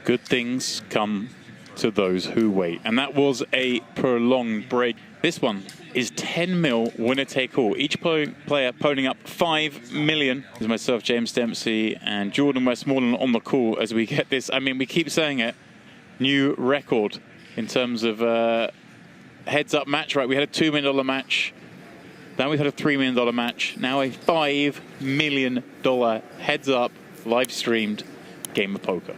Good things come to those who wait. And that was a prolonged break. This one is 10 mil winner take all. Each player ponying up 5 million. There's myself, James Dempsey, and Jordan Westmoreland on the call as we get this. I mean, we keep saying it. New record in terms of heads up match, right? We had a $2 million match. Then we had a $3 million match. Now a $5 million heads up live streamed game of poker.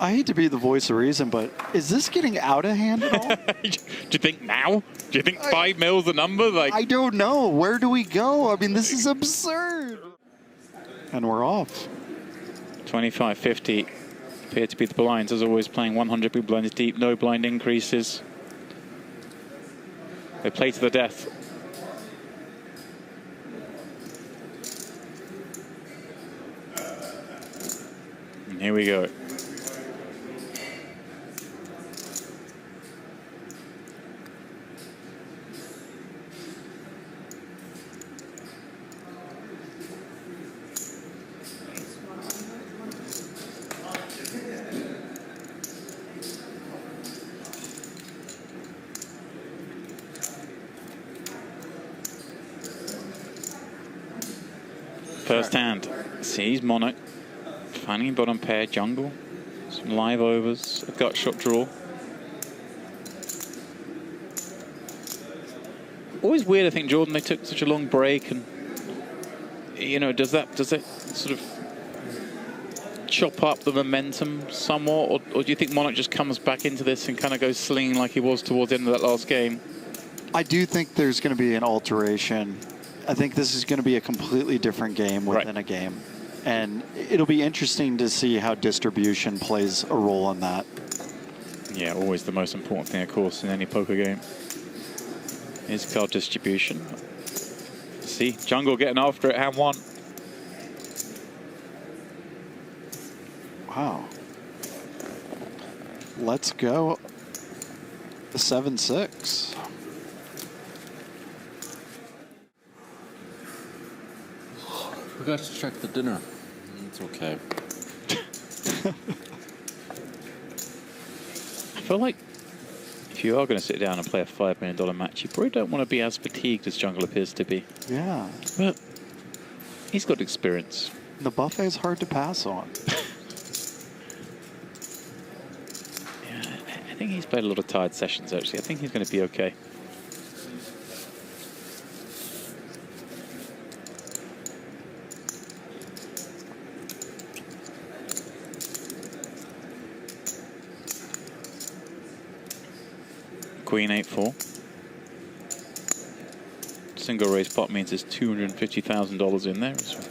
I hate to be the voice of reason, but is this getting out of hand at all? Do you think now? Do you think 5 mil's the number? Like, I don't know. Where do we go? I mean, this is absurd. And we're off. 25-50 appear to be the blinds, as always, playing 100 big blinds deep, no blind increases. They play to the death. And here we go. First hand sees Monarch finding bottom pair, jungle, some live overs, a gut shot draw. Always weird, I think, Jordan, they took such a long break, and you know, does that sort of chop up the momentum somewhat, or do you think Monarch just comes back into this and kind of goes slinging like he was towards the end of that last game? I do think there's going to be an alteration. I think this is going to be a completely different game within a game. And it'll be interesting to see how distribution plays a role in that. Yeah, always the most important thing, of course, in any poker game is card distribution. See, Jungle getting after it, hand one. Wow. Let's go the 7-6. Forgot to check the dinner. It's okay. I feel like if you are going to sit down and play a $5 million match, you probably don't want to be as fatigued as Jungle appears to be. Yeah. But he's got experience. The buffet's hard to pass on. Yeah, I think he's played a lot of tired sessions, actually. I think he's going to be okay. Queen 8-4. Single raise pot means there's $250,000 in there as well.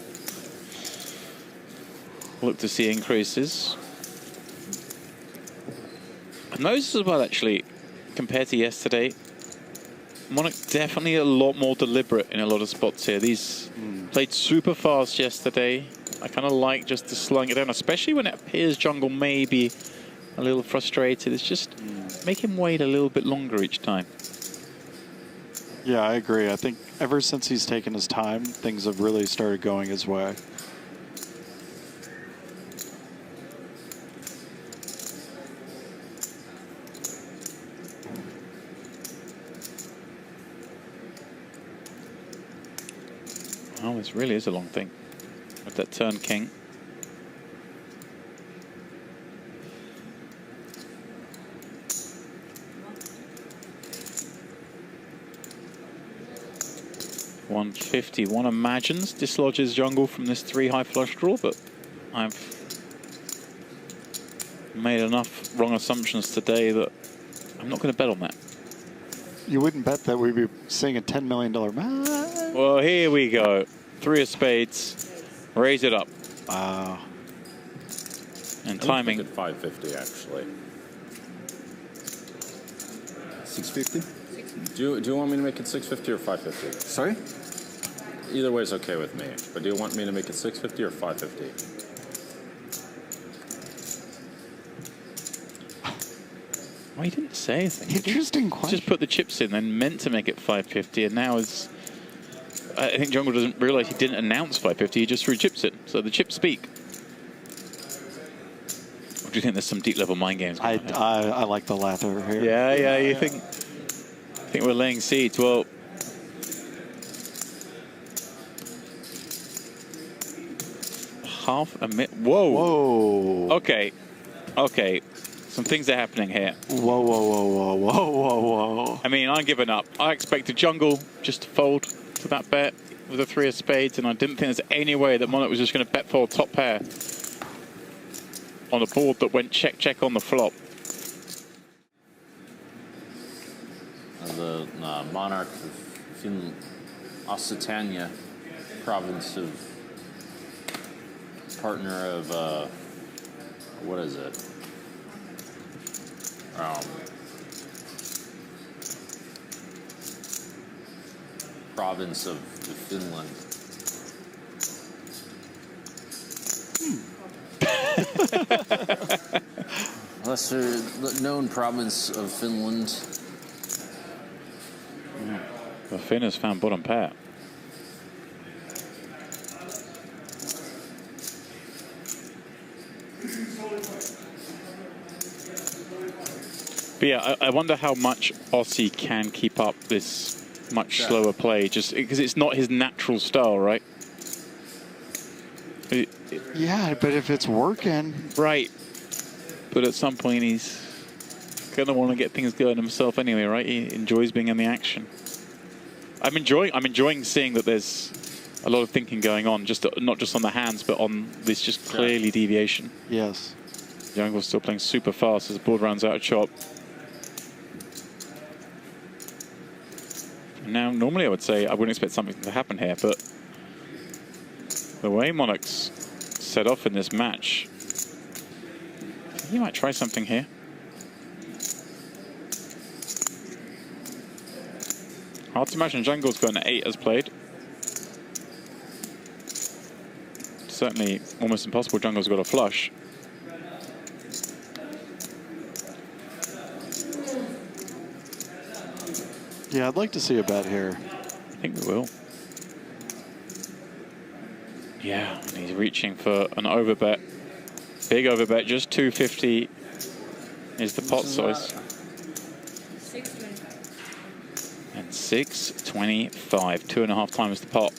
Look to see increases. I noticed as well, actually, compared to yesterday, Monarch definitely a lot more deliberate in a lot of spots here. These played super fast yesterday. I kind of like just the slowing it down, especially when it appears Jungle may be a little frustrated. It's just make him wait a little bit longer each time. Yeah, I agree. I think ever since he's taken his time, things have really started going his way. Oh, this really is a long thing with that turn king. $150. One imagines dislodges Jungle from this 3 high flush draw, but I've made enough wrong assumptions today that I'm not going to bet on that. You wouldn't bet that we'd be seeing a $10 million match? Well, here we go. 3 of spades. Raise it up. Wow. And timing. At 550, actually. 650? Do you want me to make it 650 or 550? Sorry? Either way is okay with me. But do you want me to make it 650 or 550? Well, he didn't say anything. Interesting question. Just put the chips in, then meant to make it 550, and now is. I think Jungle doesn't realize he didn't announce 550. He just threw chips in, so the chips speak. Or do you think there's some deep level mind games going on here? I like the latter here. Yeah, you think we're laying seeds? Well, half a minute. Whoa. Whoa. Okay. Some things are happening here. Whoa. I mean, I'm giving up. I expected Jungle just to fold to that bet with a 3 of spades, and I didn't think there's any way that Monarch was just going to bet fold top pair on a board that went check on the flop. The Monarch in Occitania province of partner of what is it? Province of Finland. Lesser known province of Finland. The Finn has found bottom pair. But yeah, I wonder how much Aussie can keep up this much slower play, just because it's not his natural style, right? Yeah, but if it's working. Right. But at some point he's going to want to get things going himself anyway, right? He enjoys being in the action. I'm enjoying seeing that there's a lot of thinking going on, just not just on the hands, but on this just clearly deviation. Yes. Jungle's still playing super fast as the board runs out of chop. Now, normally I would say I wouldn't expect something to happen here, but the way Monarch's set off in this match, he might try something here. Hard to imagine Jungle's got an 8 as played. Certainly almost impossible Jungle's got a flush. Yeah, I'd like to see a bet here. I think we will. Yeah, and he's reaching for an overbet. Big overbet, just 250 is the pot size. 625. And 625, 2.5 times the pot.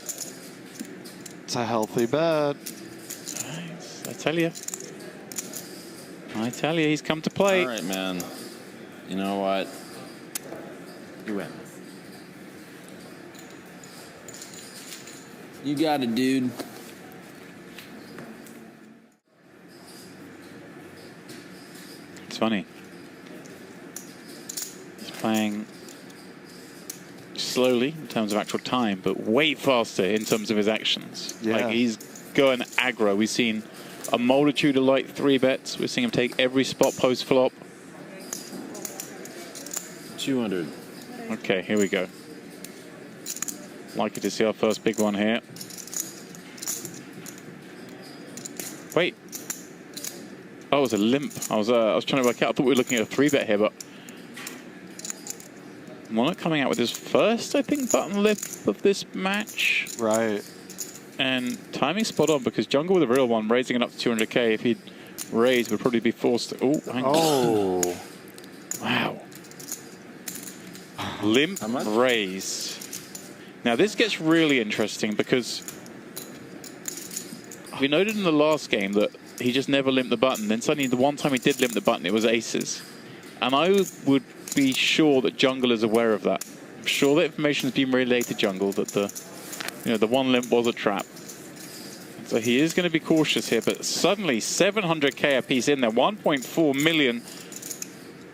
It's a healthy bet. Nice. I tell you, he's come to play. All right, man. You know what? You win. You got it, dude. It's funny. He's playing slowly in terms of actual time, but way faster in terms of his actions. Yeah. Like, he's going aggro. We've seen a multitude of light 3 bets. We're seeing him take every spot post flop. 200. Okay, here we go. Likely to see our first big one here. Wait. Oh, it was a limp. I was trying to work out. I thought we were looking at a 3-bet here, but Monarch coming out with his first, I think, button limp of this match. Right. And timing spot on, because Jungle with a real one, raising it up to 200k. If he'd raised, would probably be forced to... Oh, hang on. Oh. Wow. Limp raise. Now this gets really interesting because we noted in the last game that he just never limped the button. Then suddenly the one time he did limp the button, it was aces. And I would be sure that Jungle is aware of that. I'm sure that information has been relayed to Jungle that the one limp was a trap. So he is going to be cautious here, but suddenly 700k a piece in there, 1.4 million,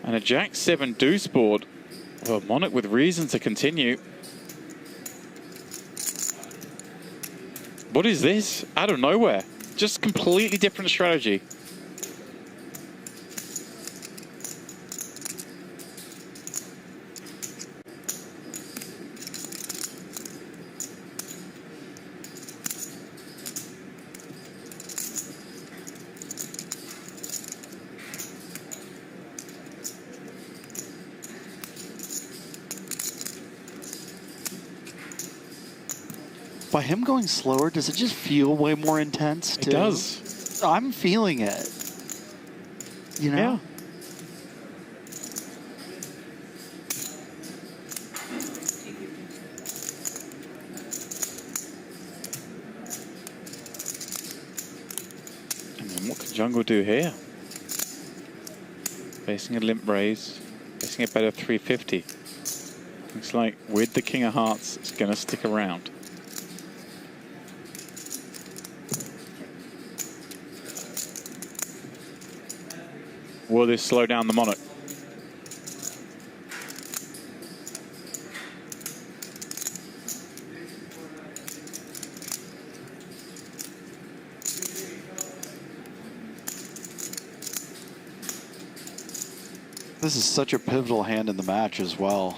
and a Jack-7 deuce board. Well, Monarch with reason to continue. What is this? Out of nowhere. Just completely different strategy. By him going slower, does it just feel way more intense, too? It does. I'm feeling it. you know? Yeah. And then what can Jungle do here? Facing a limp raise, facing a better 350. Looks like with the King of Hearts, it's going to stick around. Will this slow down the Monarch? This is such a pivotal hand in the match as well.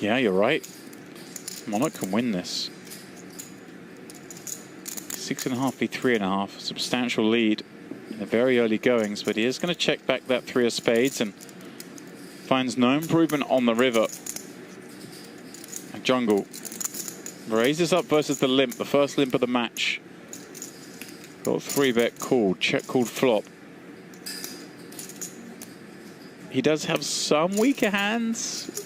Yeah, you're right. Monarch can win this. 6.5 v 3.5. Substantial lead in the very early goings, but he is going to check back that 3 of spades and finds no improvement on the river. And Jungle raises up versus the limp, the first limp of the match. Got 3-bet called, check called flop. He does have some weaker hands.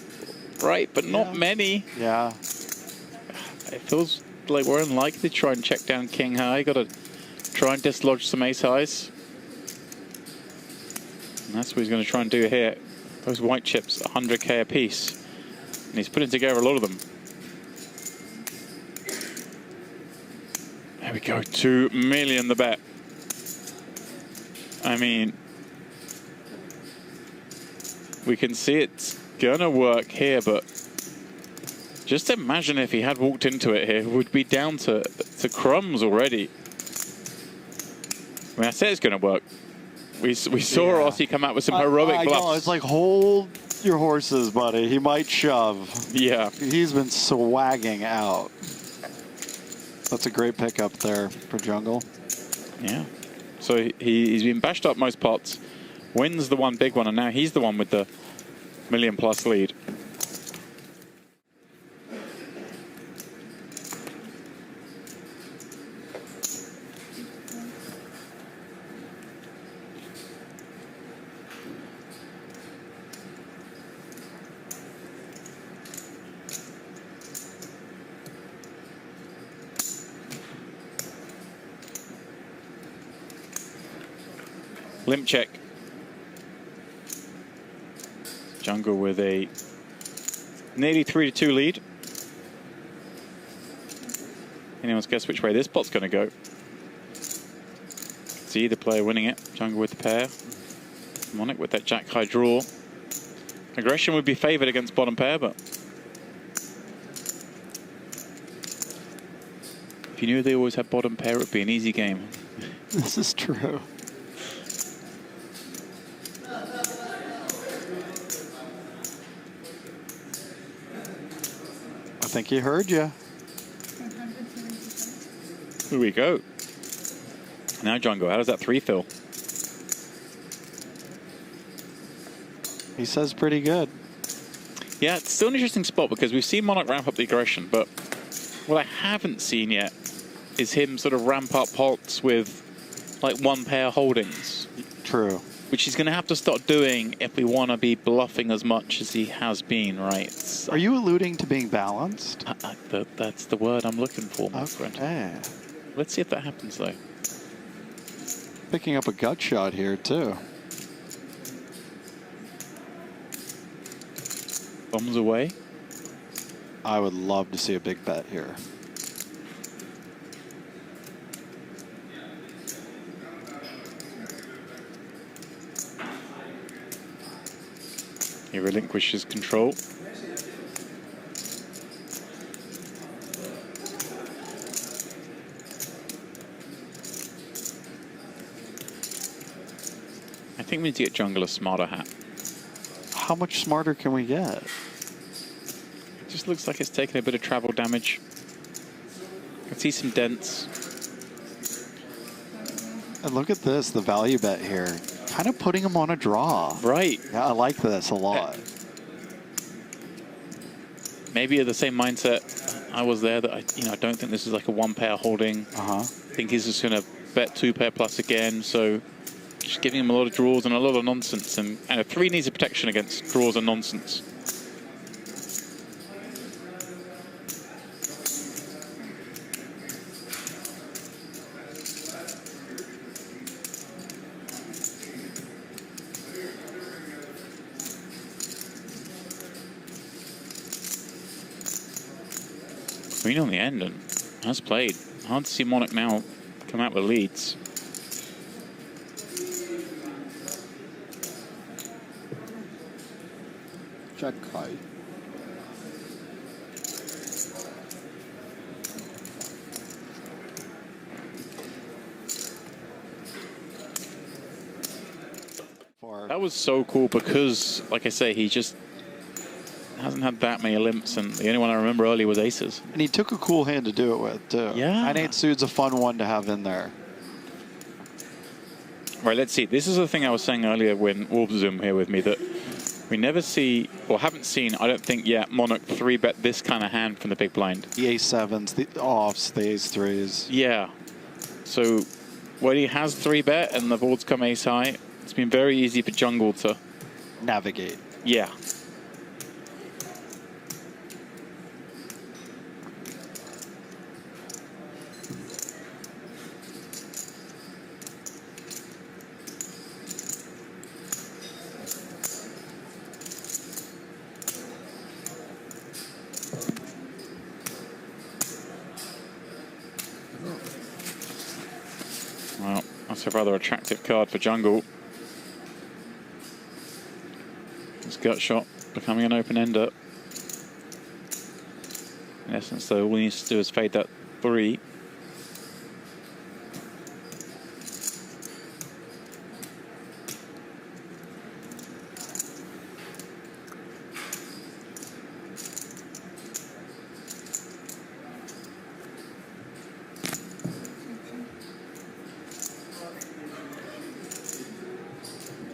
Right, but not many. Yeah. It feels like we're unlikely to try and check down King High. Got to try and dislodge some ace highs. And that's what he's going to try and do here. Those white chips, 100k a piece. And he's putting together a lot of them. There we go, 2 million the bet. I mean, we can see it's gonna work here, but just imagine if he had walked into it here, would be down to crumbs already. I mean, I said it's gonna work. We saw Rossi come out with some heroic bluffs. Know, it's like, hold your horses, buddy. He might shove. Yeah. He's been swagging out. That's a great pickup there for Jungle. Yeah. So he's been bashed up most pots, wins the one big one, and now he's the one with the million-plus lead. Limp check. Jungle with a nearly 3-2 lead. Anyone's guess which way this pot's going to go? See the player winning it. Jungle with the pair. Monarch with that jack high draw. Aggression would be favored against bottom pair, but if you knew they always had bottom pair, it would be an easy game. This is true. I think he heard you. Here we go. Now Jungle, how does that 3 feel? He says pretty good. Yeah, it's still an interesting spot because we've seen Monarch ramp up the aggression, but what I haven't seen yet is him sort of ramp up pots with like one pair holdings. True. Which he's going to have to start doing if we want to be bluffing as much as he has been, right? So, are you alluding to being balanced? that's the word I'm looking for, my friend. Let's see if that happens, though. Picking up a gut shot here, too. Bombs away. I would love to see a big bet here. He relinquishes control. I think we need to get Jungle a smarter hat. How much smarter can we get? It just looks like it's taking a bit of travel damage. I can see some dents. And look at this, the value bet here. Kind of putting him on a draw. Right. Yeah, I like this a lot. maybe the same mindset I was there, that I don't think this is like a one pair holding. I think he's just going to bet 2 pair plus again. So just giving him a lot of draws and a lot of nonsense. And a 3 needs a protection against draws and nonsense. Queen on the end and has played. Hard to see Monarch now come out with leads. Jack high. That was so cool because, like I say, he just hasn't had that many limps, and the only one I remember early was aces. And he took a cool hand to do it with, too. Yeah. 9-8 suit's a fun one to have in there. Right, let's see. This is the thing I was saying earlier when Wolves was in here with me, that we never see, or haven't seen, I don't think yet, Monarch 3-bet this kind of hand from the big blind. The A7s, the offs, the Ace-3s. Yeah. So when he has 3-bet and the boards come ace high, it's been very easy for Jungle to navigate. Yeah. Well, that's a rather attractive card for Jungle. His gut shot becoming an open-ender. In essence, though, all he needs to do is fade that 3.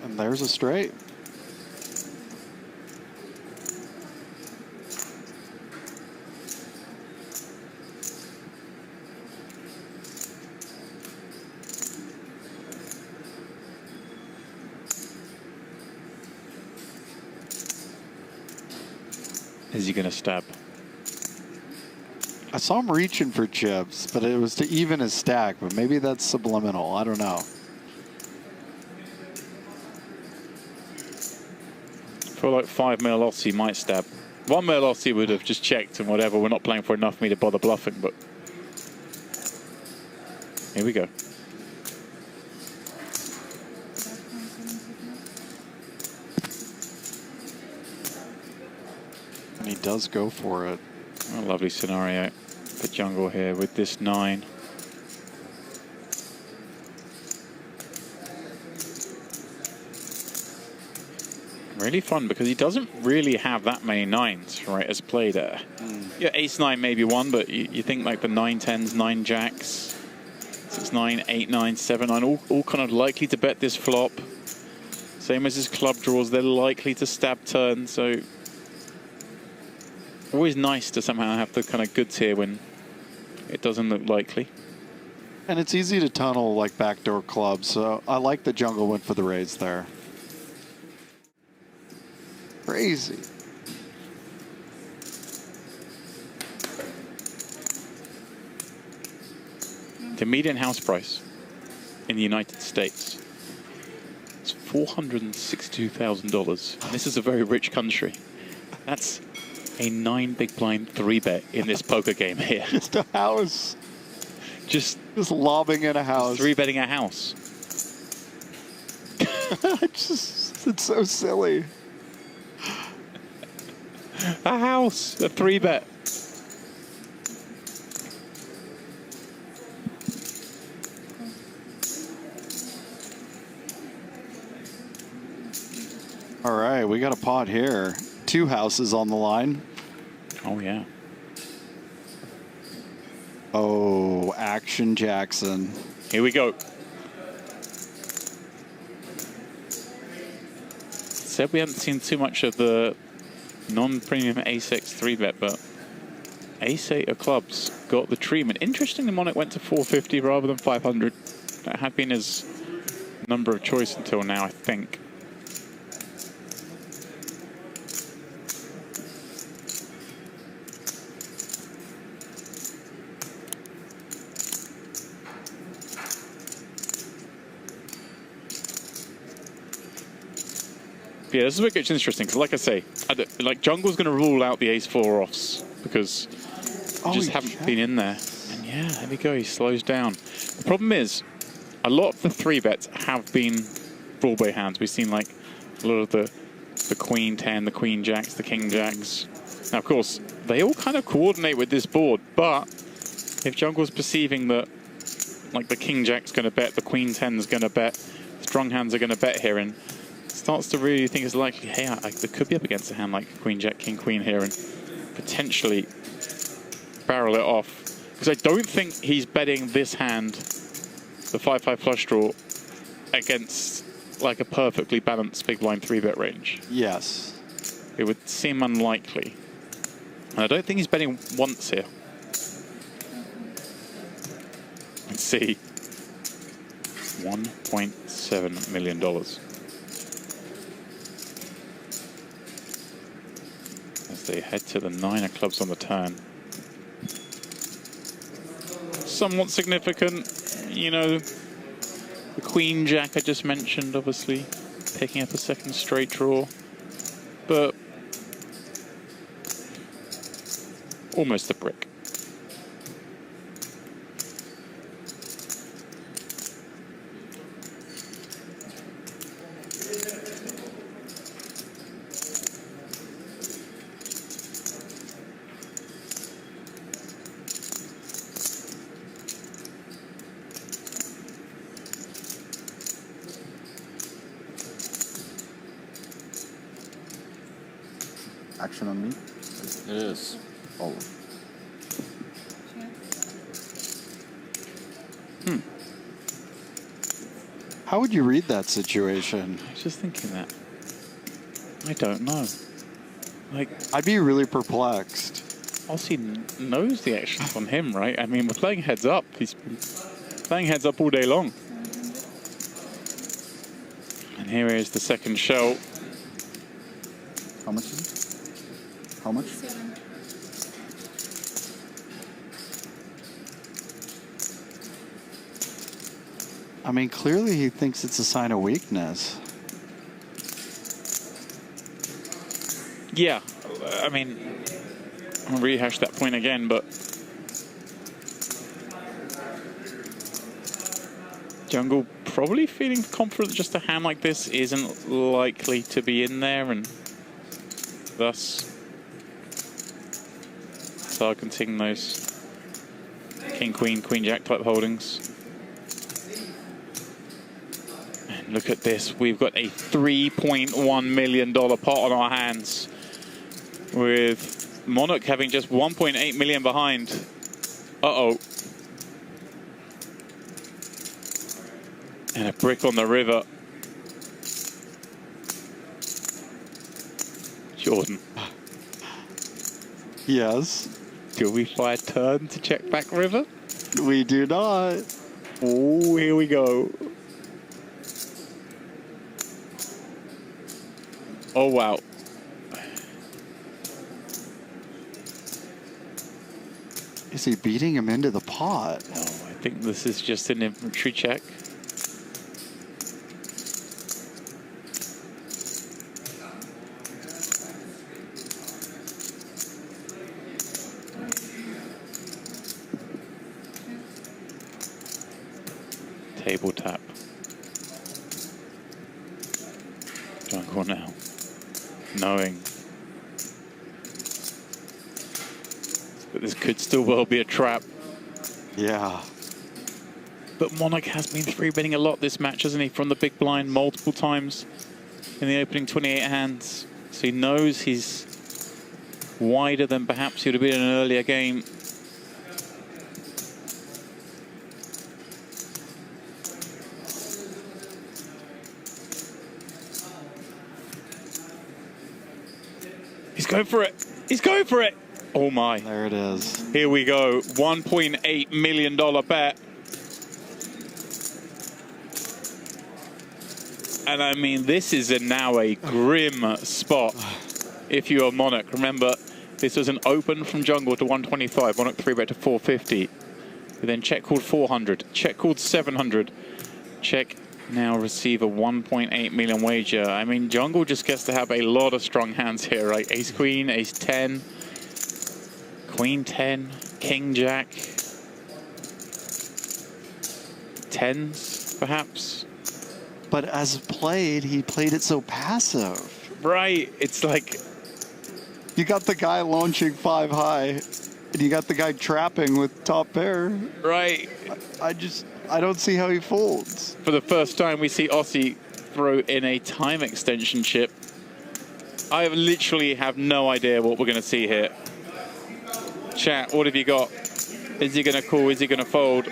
And there's a straight. Is he going to stab? I saw him reaching for chips, but it was to even his stack, but maybe that's subliminal. I don't know. For like 5 mil loss, he might stab. 1 mil loss, he would have just checked and whatever. We're not playing for enough for me to bother bluffing, but here we go. And he does go for it. A lovely scenario for Jungle here with this 9. Really fun because he doesn't really have that many 9s, right, as played there. Yeah, ace-9 maybe one, but you think like the 9-10s, 9-jacks, 6-9, 8-9, 7-9, all kind of likely to bet this flop. Same as his club draws, they're likely to stab turn, so always nice to somehow have the kind of goods here when it doesn't look likely. And it's easy to tunnel like backdoor clubs, so I like the Jungle went for the raise there. Crazy. The median house price in the United States is $462,000. And this is a very rich country. That's a 9 big blind 3-bet in this poker game here. Just a house. Just lobbing in a house. 3-betting a house. It's so silly. A house, a 3-bet. All right, we got a pot here. 2 houses on the line. Oh, yeah. Oh, Action Jackson. Here we go. Said we haven't seen too much of the non-premium A6 3-bet, but Ace-8 of clubs got the treatment. Interestingly, Monarch went to 450 rather than 500. That had been his number of choice until now, I think. Yeah, this is what gets interesting, because like I say, like Jungle's going to rule out the Ace-4 offs, because they just haven't been in there. And yeah, there we go, he slows down. The problem is, a lot of the 3-bets have been Broadway hands. We've seen like a lot of the Queen 10, the Queen Jacks, the King Jacks. Now, of course, they all kind of coordinate with this board, but if Jungle's perceiving that like the King Jack's going to bet, the Queen 10's going to bet, strong hands are going to bet here, and starts to really think it's likely, hey, I could be up against a hand like Queen Jack, King Queen here, and potentially barrel it off. Because I don't think he's betting this hand, the 5-5 flush draw, against like a perfectly balanced big blind 3-bet range. Yes. It would seem unlikely. And I don't think he's betting once here. Let's see. $1.7 million. As they head to the 9 of clubs on the turn. Somewhat significant, you know, the Queen Jack I just mentioned, obviously, picking up a second straight draw, but almost a brick. Action on me? It is. Oh. How would you read that situation? I was just thinking that. I don't know. Like, I'd be really perplexed. Aussie knows the action on him, right? I mean, we're playing heads up. He's been playing heads up all day long. And here is the second shell. How much is it? How much? 7. I mean, clearly he thinks it's a sign of weakness. Yeah, I mean, I'll rehash that point again, but Jungle probably feeling confident just a hand like this isn't likely to be in there, and thus targeting those King, Queen, Queen, Jack type holdings. And look at this, we've got a $3.1 million pot on our hands, with Monarch having just 1.8 million behind. Uh-oh. And a brick on the river. Jordan. Yes. Do we fly a turn to check back river? We do not. Oh, here we go. Oh, wow. Is he beating him into the pot? No, I think this is just an infantry check. Table tap. Jungle now. Knowing that this could still well be a trap. Yeah. But Monarch has been 3-betting a lot this match, hasn't he? From the big blind multiple times in the opening 28 hands. So he knows he's wider than perhaps he would have been in an earlier game. He's going for it. He's going for it. Oh my. There it is. Here we go. $1.8 million bet. And I mean, this is now a grim spot if you are Monarch. Remember, this was an open from Jungle to 125, Monarch 3-bet to 450. Then check called 400, check called 700, check now receive a 1.8 million wager. I mean, Jungle just gets to have a lot of strong hands here, right? Ace Queen, Ace 10, Queen 10, King Jack, 10s perhaps. But as played, he played it so passive. Right, it's like... You got the guy launching 5 high, and you got the guy trapping with top pair. Right. I don't see how he folds. For the first time, we see Aussie throw in a time extension chip. I literally have no idea what we're going to see here. Chat, what have you got? Is he going to call? Is he going to fold?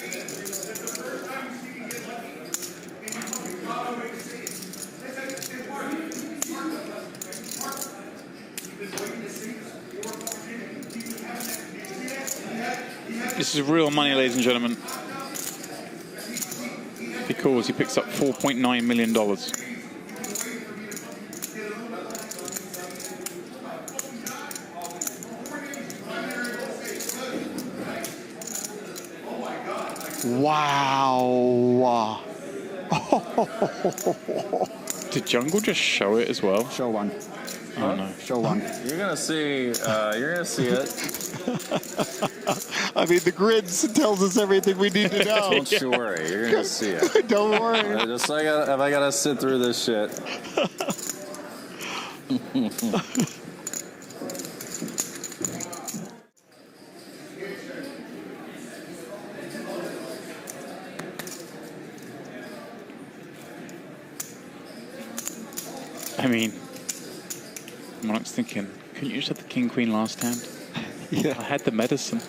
This is real money, ladies and gentlemen. If he calls, he picks up $4.9 million. Wow. Did Jungle just show it as well? Show one. Oh no. Show one. You're gonna see. You're gonna see it. I mean, the grid tells us everything we need to know. Don't you worry. You're gonna see it. Don't worry. Just like if I gotta sit through this shit. I mean, Monarch's thinking, couldn't you just have the King Queen last hand? Yeah. I had the medicine.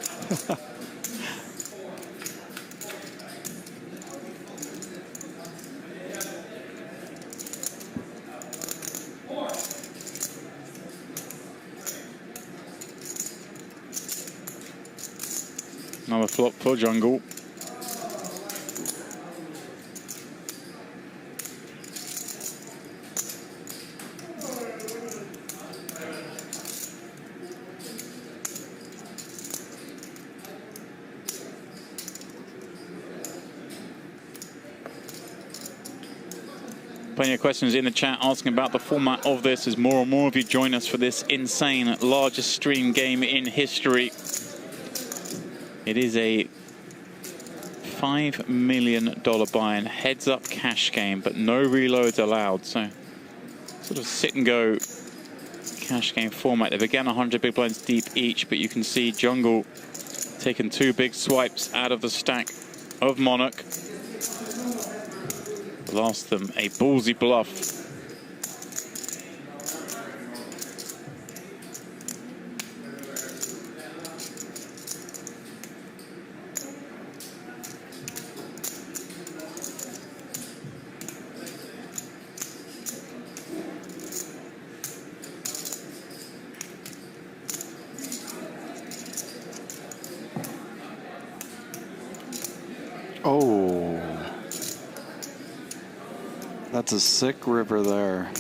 Another flop for Jungle. Plenty of questions in the chat asking about the format of this as more and more of you join us for this insane largest stream game in history. It is a $5 million buy-in heads-up cash game, but no reloads allowed. So sort of sit and go cash game format. They began 100 big blinds deep each, but you can see Jungle taking 2 big swipes out of the stack of Monarch. Lost them a ballsy bluff. Oh. That's a sick river there.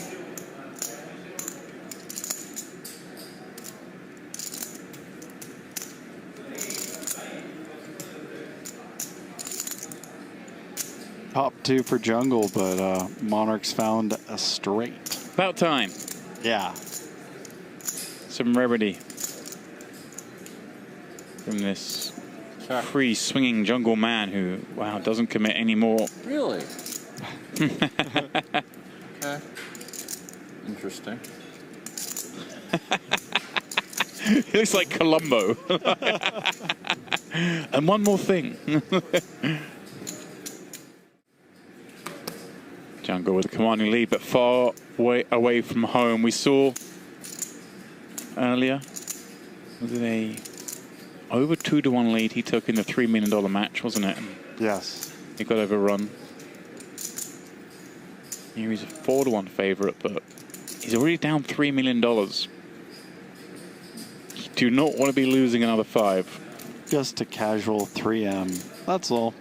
Top 2 for Jungle, but Monarch's found a straight. About time. Yeah. Some rarity from this free swinging jungle man who, wow, doesn't commit anymore. Really? Okay. Interesting. He looks like Columbo. And one more thing. Jungle with a commanding lead, but far away from home. We saw earlier, was it a over 2-1 lead he took in the $3 million match, wasn't it? And yes. he got overrun. Here he's a 4-1 favorite, but he's already down $3 million. do not want to be losing another 5. Just a casual 3M. That's all.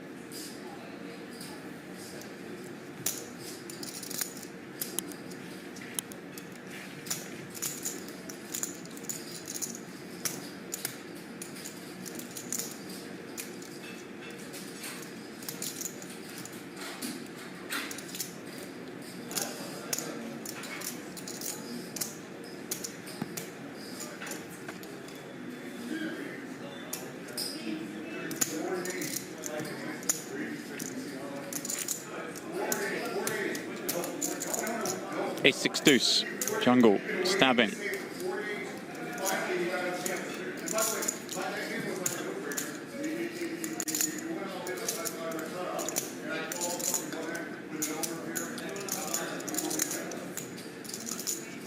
A6 deuce. Jungle stabbing.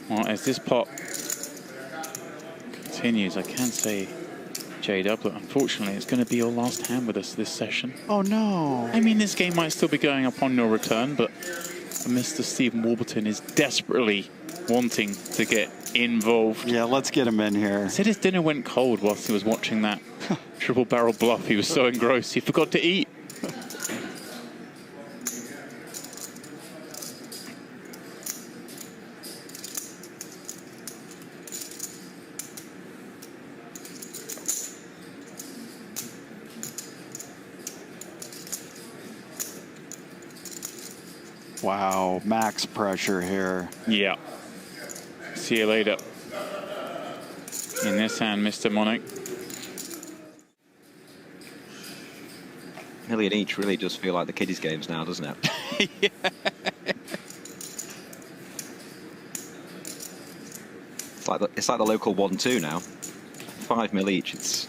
Well, as this pot continues, I can say J8o, but unfortunately it's going to be your last hand with us this session. Oh no. I mean, this game might still be going upon no return, but Mr. Stephen Warburton is desperately wanting to get involved. Yeah, let's get him in here. He said his dinner went cold whilst he was watching that triple barrel bluff. He was so engrossed he forgot to eat. Wow, max pressure here. Yeah. See you later. In this hand, Mr. Monarch. Million each really does feel like the kiddies' games now, doesn't it? Yeah. It's like the local 1-2 now. 5 mil each. It's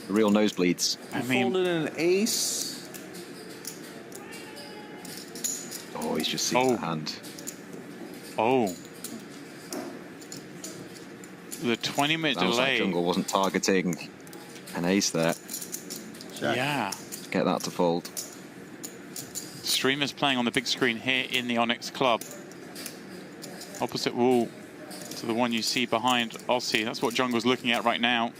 real nosebleeds. I mean, Folded an ace. Oh, he's just seen the hand. oh. The 20-minute Sounds like delay. Jungle wasn't targeting an ace there. Yeah. Get that to fold. Streamers playing on the big screen here in the Onyx Club. Opposite wall to the one you see behind Aussie. That's what Jungle's looking at right now.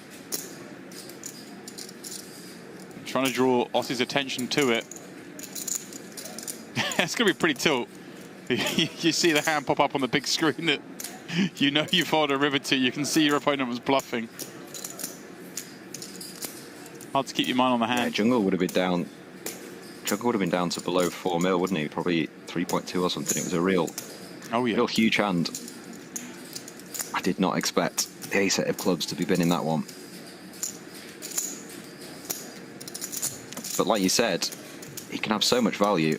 Trying to draw Aussie's attention to it. It's going to be pretty tilt. You see the hand pop up on the big screen that you know you've followed a river to. You can see your opponent was bluffing. Hard to keep your mind on the hand. Yeah, Jungle would have been down. Jungle would have been down to below 4 mil, wouldn't he? Probably 3.2 or something. It was a real huge hand. I did not expect the ace set of clubs to be binning that one. But like you said, he can have so much value.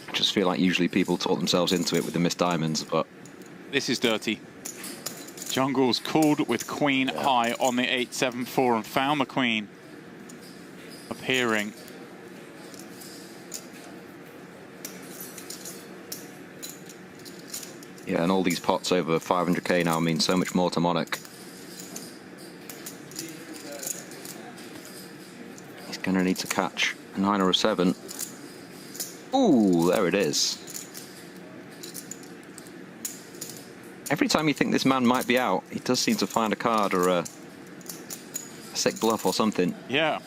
I just feel like usually people talk themselves into it with the missed diamonds, but This is dirty. Jungle's called with queen high on the 8-7-4 and found the queen appearing. yeah, and all these pots over 500k now mean so much more to Monarch. He's going to need to catch a 9 or a 7. Ooh, there it is. Every time you think this man might be out, he does seem to find a card or a sick bluff or something. Yeah.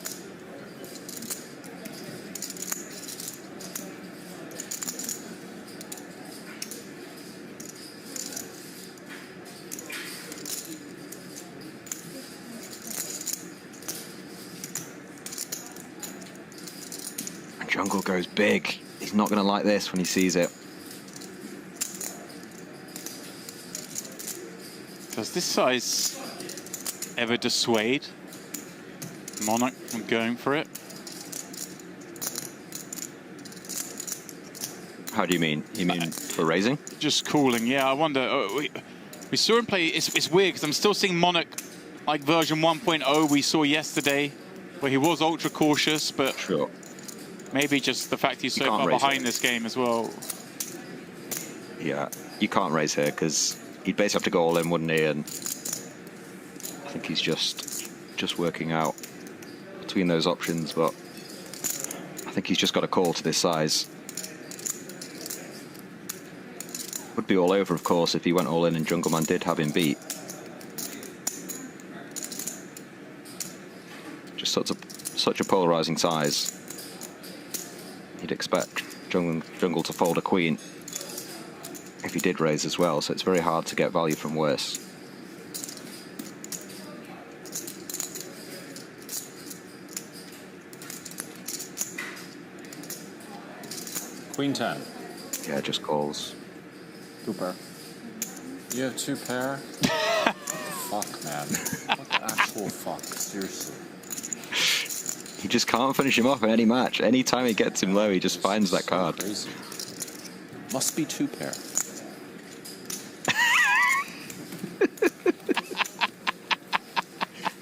And Jungle goes big. He's not going to like this when he sees it. Does this size ever dissuade Monarch from going for it? How do you mean? You mean for raising? Just calling, yeah. I wonder. We saw him play. It's weird because I'm still seeing Monarch like version 1.0 we saw yesterday, where he was ultra cautious, but Sure. maybe just the fact he's so can't far raise behind it. this game as well. Yeah, you can't raise here because he'd basically have to go all in, wouldn't he? And I think he's just working out between those options, but I think he's just got a call to this size. Would be all over, of course, if he went all in and Jungleman did have him beat. such a polarizing size. You'd expect Jungle to fold a queen if he did raise as well, so it's very hard to get value from worse. Queen 10. Yeah, just calls. 2 pair. You have 2 pair? Fuck, man. What the actual fuck? Seriously. He just can't finish him off in any match. Anytime he gets him low, he just finds that So card. Crazy. Must be 2 pair.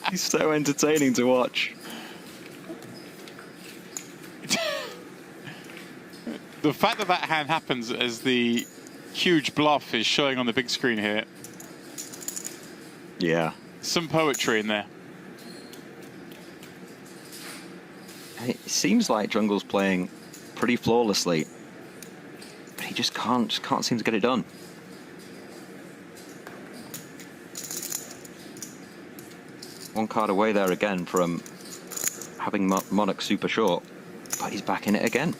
He's so entertaining to watch. The fact that that hand happens as the huge bluff is showing on the big screen here. Yeah. Some poetry in there. It seems like Jungle's playing pretty flawlessly, but he just can't seem to get it done. One card away there again from having Monarch super short, but he's back in it again.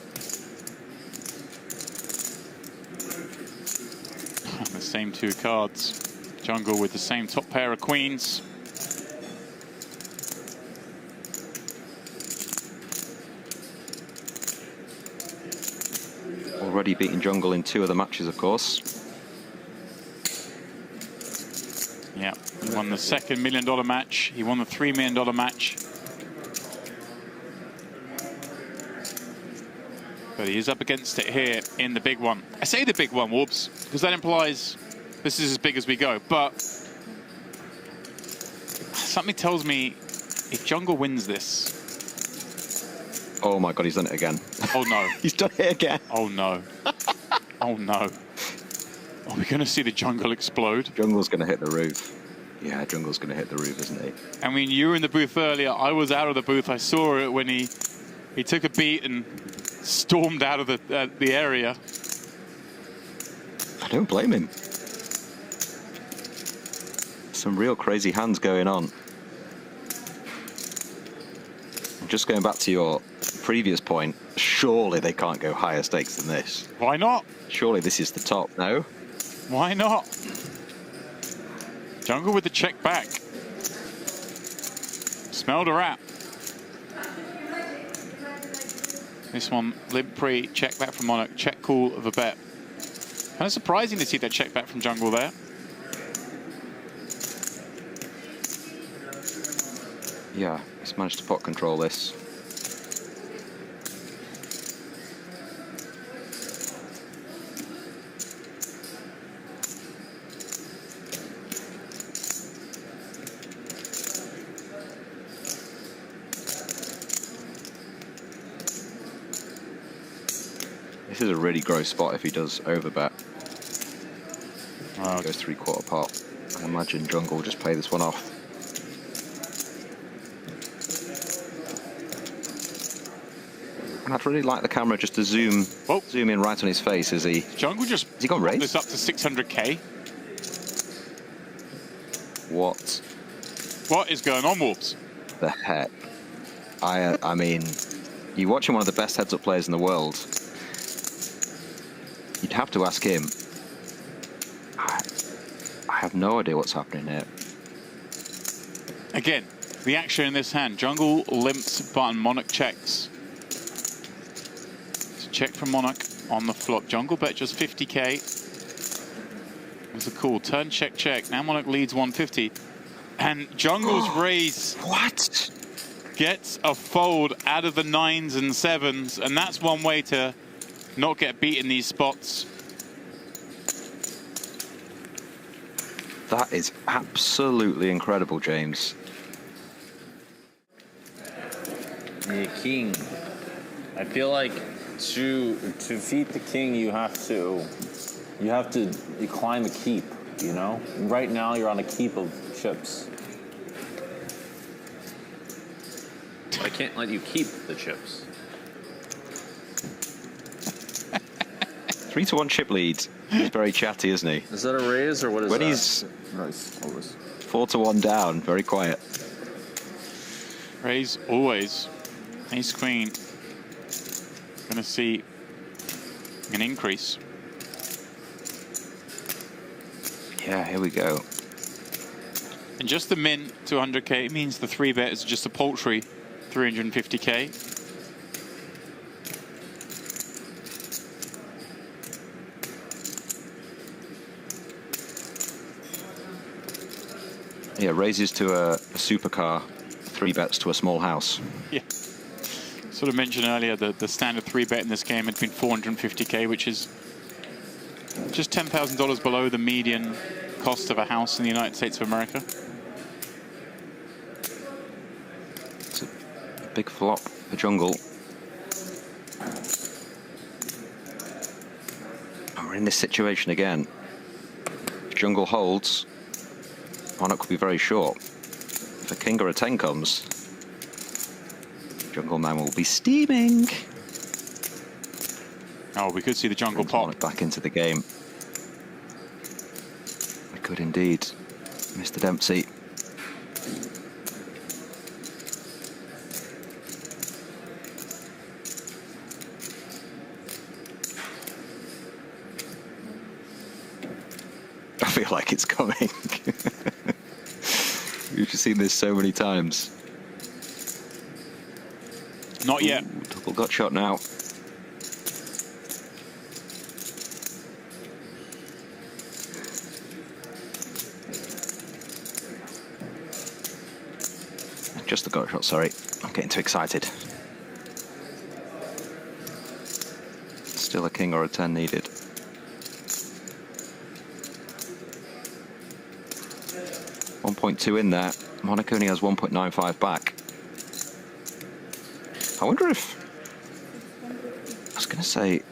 The same 2 cards. Jungle with the same top pair of queens. Already beaten Jungle in 2 of the matches, of course. Yeah, he won the second $1 million match. He won the $3 million match. But he is up against it here in the big one. I say the big one, Warps, because that implies this is as big as we go. But something tells me if Jungle wins this... Oh my god, he's done it again. Oh no. He's done it again. Oh no. Oh no. Are we going to see the Jungle explode? Jungle's going to hit the roof. Yeah, Jungle's going to hit the roof, isn't he? I mean, you were in the booth earlier. I was out of the booth. I saw it when he took a beat and stormed out of the area. I don't blame him. Some real crazy hands going on. Just going back to your previous point, surely they can't go higher stakes than this. Why not? Surely this is the top, no? Why not? Jungle with the check back. Smelled a rat. This one, limp pre, check back from Monarch, check call of a bet. Kind of surprising to see that check back from Jungle there. Yeah, he's managed to pot control this. This is a really gross spot if he does overbet. Goes 3/4 pot. I imagine Jungle will just play this one off. And I'd really like the camera just to zoom in right on his face as he... Jungle just has he gone raise? This up to 600k. What? What is going on, Wolves? The heck? I mean, you're watching one of the best heads-up players in the world. You'd have to ask him. I have no idea what's happening here. Again, the action in this hand. Jungle limps button, Monarch checks. So check from Monarch on the flop. Jungle bet just 50k. It was a call. Turn, check, check. Now Monarch leads 150. And Jungle's raise What? gets a fold out of the 9s and 7s. And that's one way to not get beat in these spots. That is absolutely incredible, James. The king. I feel like to defeat the king, you have to climb a keep. You know, right now you're on a keep of chips. But I can't let you keep the chips. 3-1 chip lead. He's very chatty, isn't he? Is that a raise or what is when that? He's Nice, always. 4-1 down, very quiet. Raise always. Ace Queen. Going to see an increase. Yeah, here we go. And just the min 200k means the 3-bet is just a paltry 350k. Yeah, raises to a supercar, 3-bets to a small house. Yeah. Sort of mentioned earlier that the standard 3-bet in this game had been 450k, which is just $10,000 below the median cost of a house in the United States of America. It's a big flop for Jungle. And we're in this situation again. If Jungle holds, Monarch could be very short. If a king or a 10 comes, Jungleman will be steaming. Oh, we could see the jungle pop. Monarch back into the game. We could indeed. Mr. Dempsey. I feel like it's coming. You've just seen this so many times. Not yet. Ooh, double gut shot now. Just the gut shot, sorry. I'm getting too excited. Still a king or a 10 needed. .2 in there. Monarch only has 1.95 back. I wonder if... I was going to say...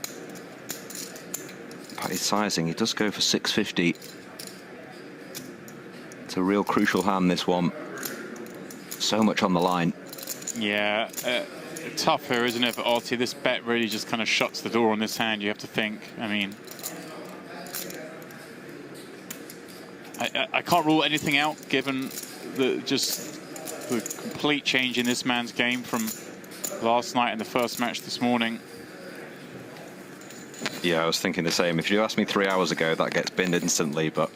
By his sizing, he does go for 650. It's a real crucial hand, this one. So much on the line. Yeah, tough here, isn't it, for Aussie? This bet really just kind of shuts the door on this hand, you have to think. I mean... I can't rule anything out, given the complete change in this man's game from last night and the first match this morning. Yeah, I was thinking the same. If you asked me 3 hours ago, that gets binned instantly, but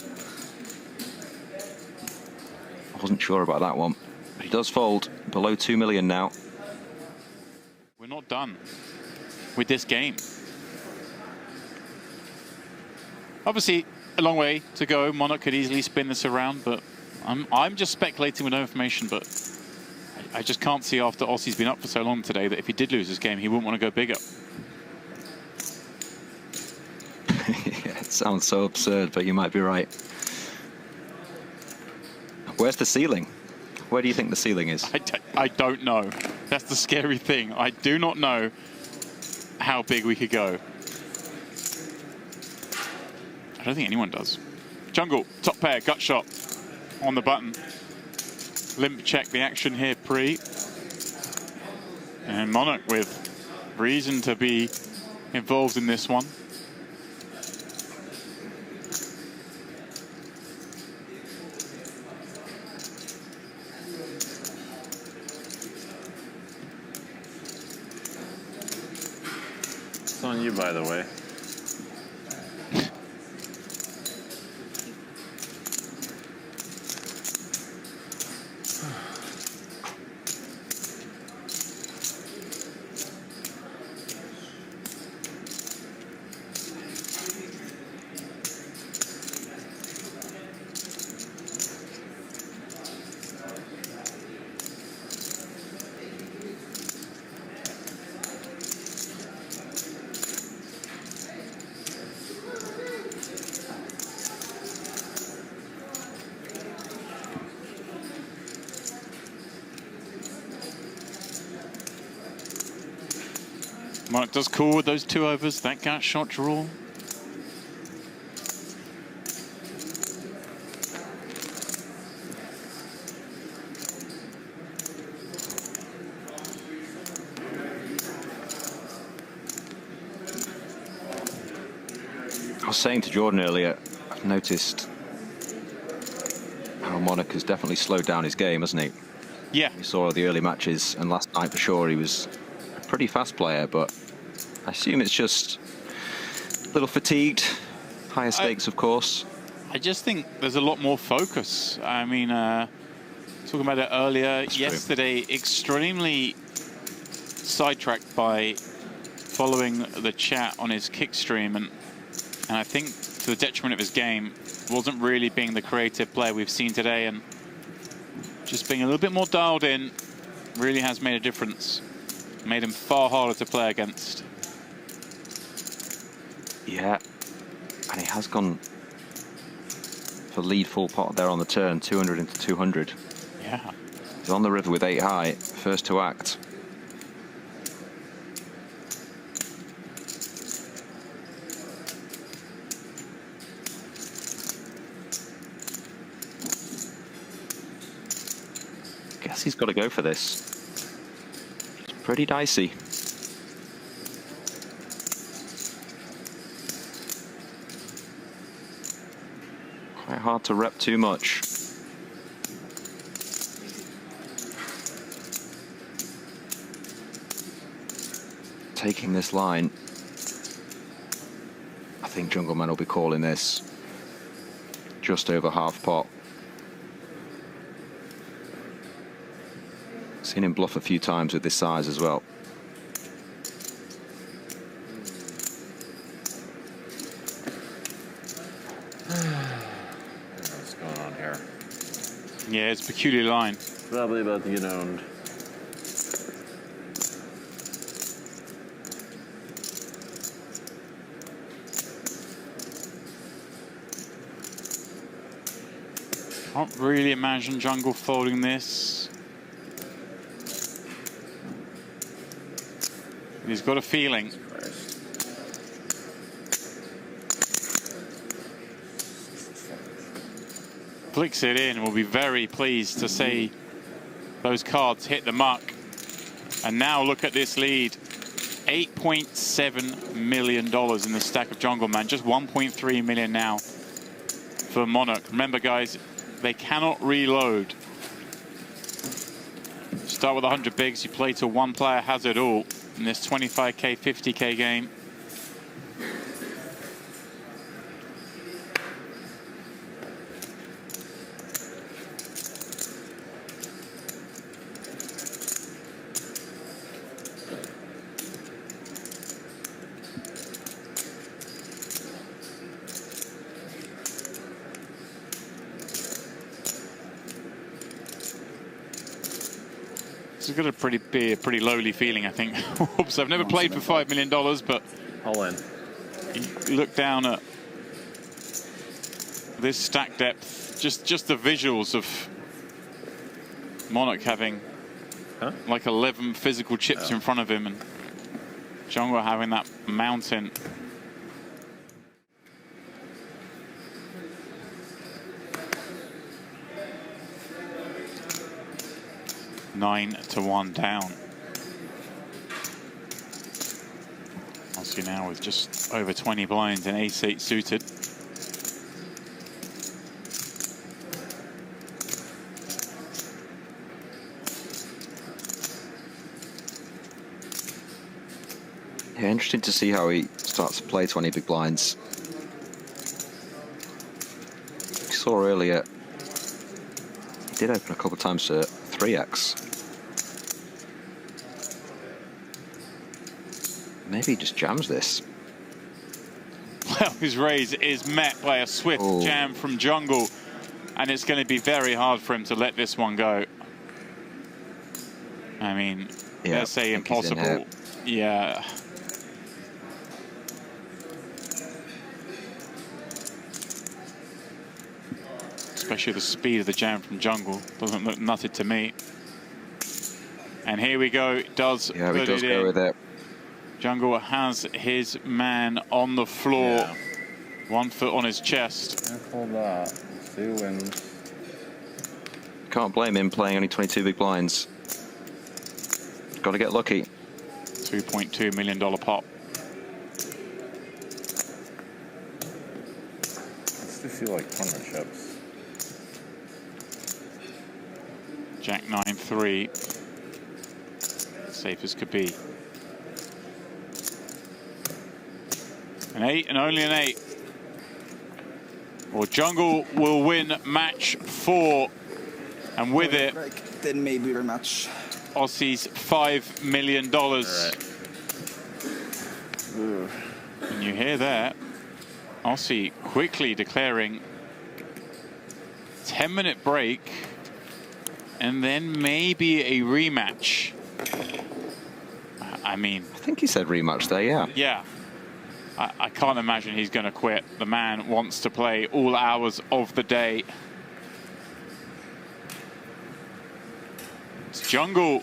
I wasn't sure about that one. But he does fold below 2 million now. We're not done with this game. Obviously, a long way to go. Monarch could easily spin this around, but I'm just speculating with no information. But I just can't see, after Aussie's been up for so long today, that if he did lose this game, he wouldn't want to go bigger. Yeah, it sounds so absurd, but you might be right. Where's the ceiling? Where do you think the ceiling is? I don't know. That's the scary thing. I do not know how big we could go. I don't think anyone does. Jungle, top pair, gut shot on the button. Limp check the action here pre. And Monarch with reason to be involved in this one. It's on you, by the way. Monarch does cool with those 2 overs, that gut shot draw. I was saying to Jordan earlier, I've noticed how Monarch has definitely slowed down his game, hasn't he? Yeah. We saw the early matches, and last night for sure he was a pretty fast player, but I assume it's just a little fatigued. Higher stakes, of course. I just think there's a lot more focus. I mean, talking about it earlier, That's yesterday, extremely sidetracked by following the chat on his kick stream, and I think to the detriment of his game, wasn't really being the creative player we've seen today, and just being a little bit more dialed in really has made a difference. Made him far harder to play against. Yeah, and he has gone for lead full pot there on the turn, 200 into 200. Yeah. He's on the river with 8 high, first to act. Guess he's got to go for this. It's pretty dicey. Quite hard to rep too much. Taking this line, I think Jungleman will be calling this just over half pot. Seen him bluff a few times with this size as well. What's going on here? Yeah, it's a peculiar line. Probably about to get owned. Can't really imagine Jungle folding this. He's got a feeling. Flicks it in. We'll be very pleased to see those cards hit the mark. And now look at this lead. $8.7 million in the stack of Jungleman. Just 1.3 million now for Monarch. Remember, guys, they cannot reload. Start with 100 bigs. You play till one player has it all in this 25K, 50K game. This is going to be a pretty lowly feeling, I think. Oops, I've never played for $5 million, but All in. you look down at this stack depth, just the visuals of Monarch having like 11 physical chips in front of him, and Jungle having that mountain. Nine to 1 down. I'll see now with just over 20 blinds and ace-8 suited. Yeah, interesting to see how he starts to play 20 big blinds. We saw earlier, he did open a couple of times to 3x. Maybe he just jams this. Well, his raise is met by a swift jam from Jungle, and it's going to be very hard for him to let this one go. I mean, let's say impossible. Yeah. Especially the speed of the jam from Jungle. Doesn't look nutted to me. And here we go. Does yeah, put he does it go in. with it. Jungle has his man on the floor. Yeah. 1 foot on his chest. Careful that. Let's see who wins. Can't blame him playing only 22 big blinds. Got to get lucky. $2.2 million pop. Let's just feel like partnerships. Jack 9-3. Safe as could be. An 8 and only an 8. Or Jungle will win match 4. And with it, then maybe rematch. Aussie's $5 million. And you hear that, Aussie quickly declaring 10-minute break and then maybe a rematch. I mean, I think he said rematch there, yeah. Yeah. I can't imagine he's going to quit. The man wants to play all hours of the day. Jungle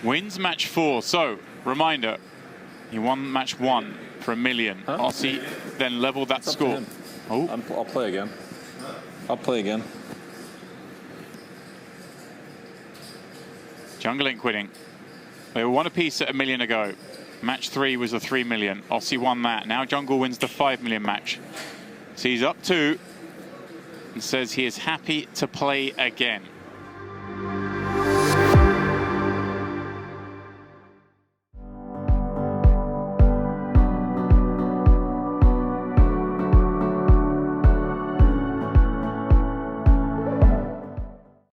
wins match 4. So, reminder, he won match 1 for $1 million. Huh? Aussie then leveled that score. Oh, I'll play again. I'll play again. Jungle ain't quitting. They were 1 apiece at $1 million ago. Match 3 was the $3 million. Aussie won that. Now Jungle wins the $5 million match. So he's up 2 and says he is happy to play again.